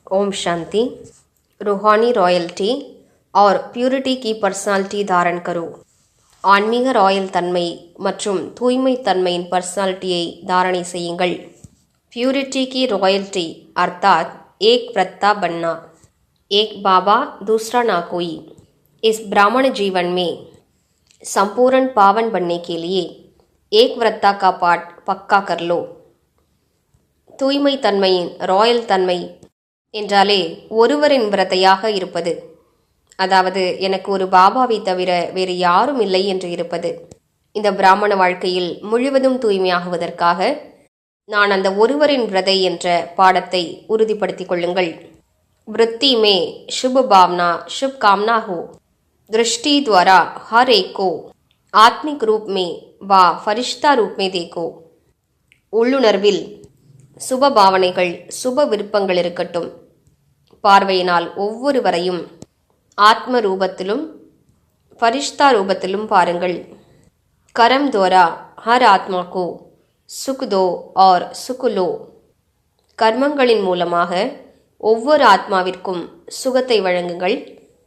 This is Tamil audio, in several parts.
ओम शांति। रूहानी रॉयल्टी और प्यूरिटी की पर्सनालिटी धारण करो. ஆன்மீக ராயல் தன்மை மற்றும் தூய்மை தன்மையின் பர்சனாலிட்டியை தாரணை செய்யுங்கள். प्यूरिटी की रॉयल्टी अर्थात एक व्रता बनना. एक बाबा दूसरा ना कोई. इस ब्राह्मण जीवन में संपूर्ण पावन बनने के लिए एक व्रता का पाठ पक्का कर लो. தூய்மை தன்மையின் ராயல் தன்மை என்றாலே ஒருவரின் விரதையாக இருப்பது, அதாவது எனக்கு ஒரு பாபாவை தவிர வேறு யாரும் இல்லை என்று இருப்பது. இந்த பிராமண வாழ்க்கையில் முழுவதும் தூய்மையாகுவதற்காக நான் அந்த ஒருவரின் விரதை என்ற பாடத்தை உறுதிப்படுத்திக் கொள்ளுங்கள். वृत्ति में शुभ भावना शुभ कामना हो. दृष्टि द्वारा हर एक को आत्मिक रूप में व फरिश्ता रूप में देखो. உள்ளுணர்வில் சுப பாவனைகள் சுப விருப்பங்கள் இருக்கட்டும். பார்வையினால் ஒவ்வொருவரையும் ஆத்ம ரூபத்திலும் ஃபரிஷ்தா ரூபத்திலும் பாருங்கள். கரம் துவாரா ஹர் ஆத்மா கோ சுக் தோ और சுக் லோ. கர்மங்களின் மூலமாக ஒவ்வொரு ஆத்மாவிற்கும் சுகத்தை வழங்குங்கள்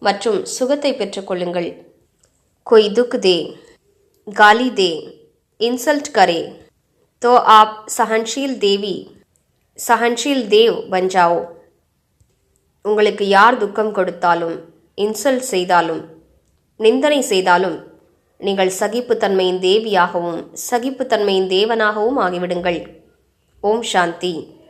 மற்றும் சுகத்தை பெற்றுக்கொள்ளுங்கள். कोई दुख दे, गाली दे, इंसल्ट करे तो आप सहनशील देवी सहनशील देव बन जाओ. உங்களுக்கு யார் துக்கம் கொடுத்தாலும் இன்சல்ட் செய்தாலும் நிந்தனை செய்தாலும் நீங்கள் சகிப்புத்தன்மையின் தேவியாகவும் சகிப்புத்தன்மையின் தேவனாகவும் ஆகிவிடுங்கள். ஓம் சாந்தி.